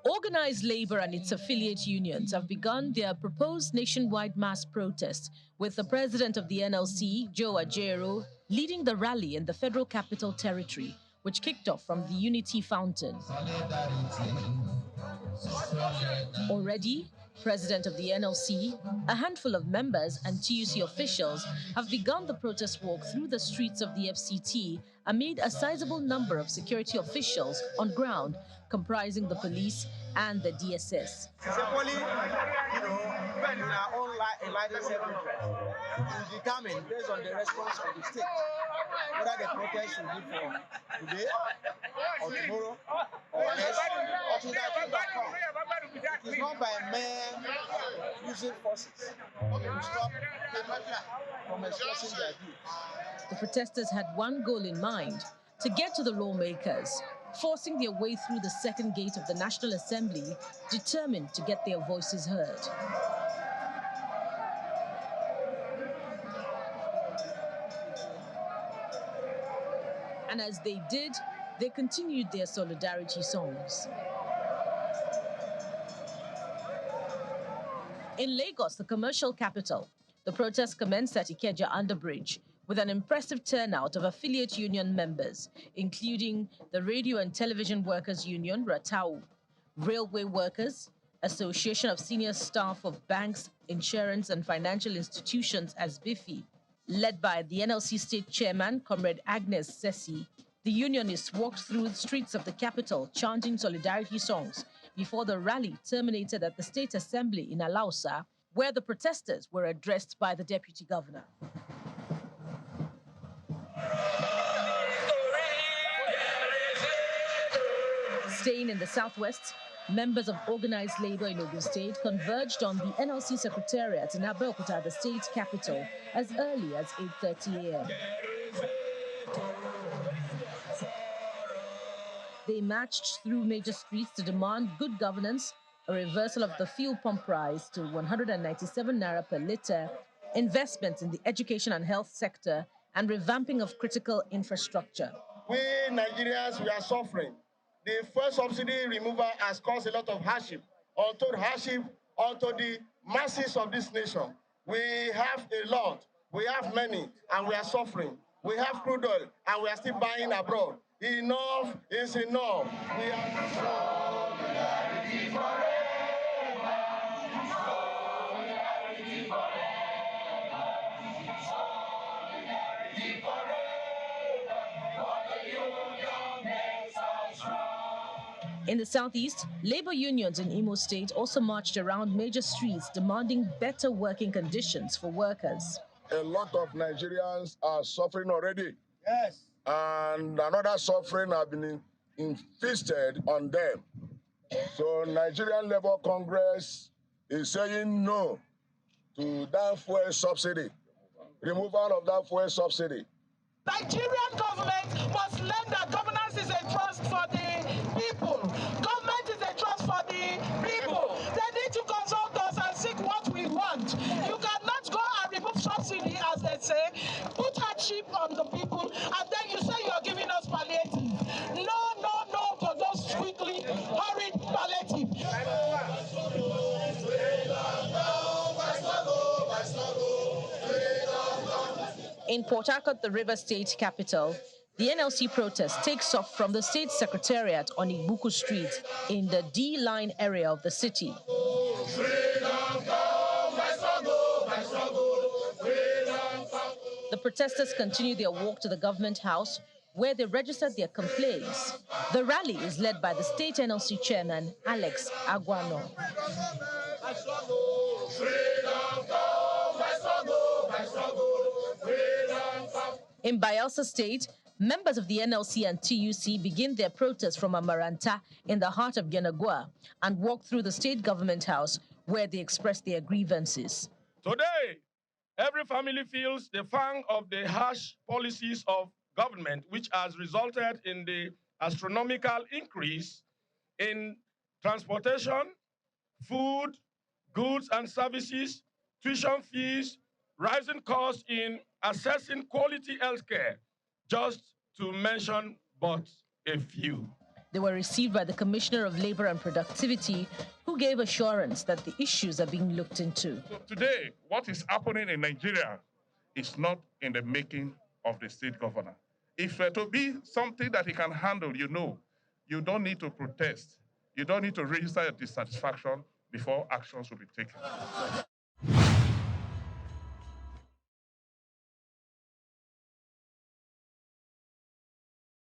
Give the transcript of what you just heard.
Organized labor and its affiliate unions have begun their proposed nationwide mass protest, with the president of the NLC, Joe Ajero, leading the rally in the Federal Capital Territory, which kicked off from the Unity Fountain. Already, President of the NLC, a handful of members and TUC officials have begun the protest walk through the streets of the FCT amid a sizable number of security officials on ground, comprising the police and the DSS. Simply, in our own enlightened self-interest, to determine, based on the response of the state, whether the protest should be for today or tomorrow or next, or to that come. It is not by mere using forces to stop people from expressing their views. The protesters had one goal in mind: to get to the lawmakers, forcing their way through the second gate of the National Assembly, determined to get their voices heard. And as they did, they continued their solidarity songs. In Lagos, the commercial capital, the protest commenced at Ikeja Underbridge with an impressive turnout of affiliate union members, including the Radio and Television Workers Union, RATAU, Railway Workers, Association of Senior Staff of Banks, Insurance and Financial Institutions as BIFI. Led by the NLC State Chairman, Comrade Agnes Sessi, the unionists walked through the streets of the capital chanting solidarity songs before the rally terminated at the State Assembly in Alausa, where the protesters were addressed by the Deputy Governor. Staying in the southwest, members of organized labor in Ogun State converged on the NLC Secretariat in Abuja, the state capital, as early as 8:30 a.m. They marched through major streets to demand good governance, a reversal of the fuel pump price to 197 naira per litre, investments in the education and health sector, and revamping of critical infrastructure. We Nigerians, we are suffering. The first subsidy removal has caused a lot of hardship, untold hardship onto the masses of this nation. We have a lot, we have many, and we are suffering. We have crude oil, and we are still buying abroad. Enough is enough. We have solidarity forever. Solidarity forever. Solidarity forever. For the union makes us strong. In the southeast, labor unions in Imo State also marched around major streets demanding better working conditions for workers. A lot of Nigerians are suffering already. Yes. And another suffering has been inflicted on them. So Nigerian Labour Congress is saying no to that fuel subsidy, removal of that fuel subsidy. Nigerian government must learn that governance is a trust for the people. Government is a trust for the people. They need to consult us and seek what we want. You cannot go and remove subsidy, as they say, put hardship on the people, and then you say you are giving us palliative. No to those quickly hurried palliative. In Port Harcourt, the River State capital, the NLC protest takes off from the state secretariat on Igbuku Street in the D-line area of the city. The protesters continue their walk to the government house, where they registered their complaints. The rally is led by the state NLC chairman, Alex Aguano. In Bayelsa State, members of the NLC and TUC begin their protest from Amaranta in the heart of Yenagoa and walk through the state government house where they express their grievances. Today, every family feels the fang of the harsh policies of government, which has resulted in the astronomical increase in transportation, food, goods and services, tuition fees, rising costs in accessing quality healthcare, just to mention but a few. They were received by the Commissioner of Labor and Productivity, who gave assurance that the issues are being looked into. So today, what is happening in Nigeria is not in the making of the state governor. If to be something that he can handle, you don't need to protest. You don't need to register your dissatisfaction before actions will be taken.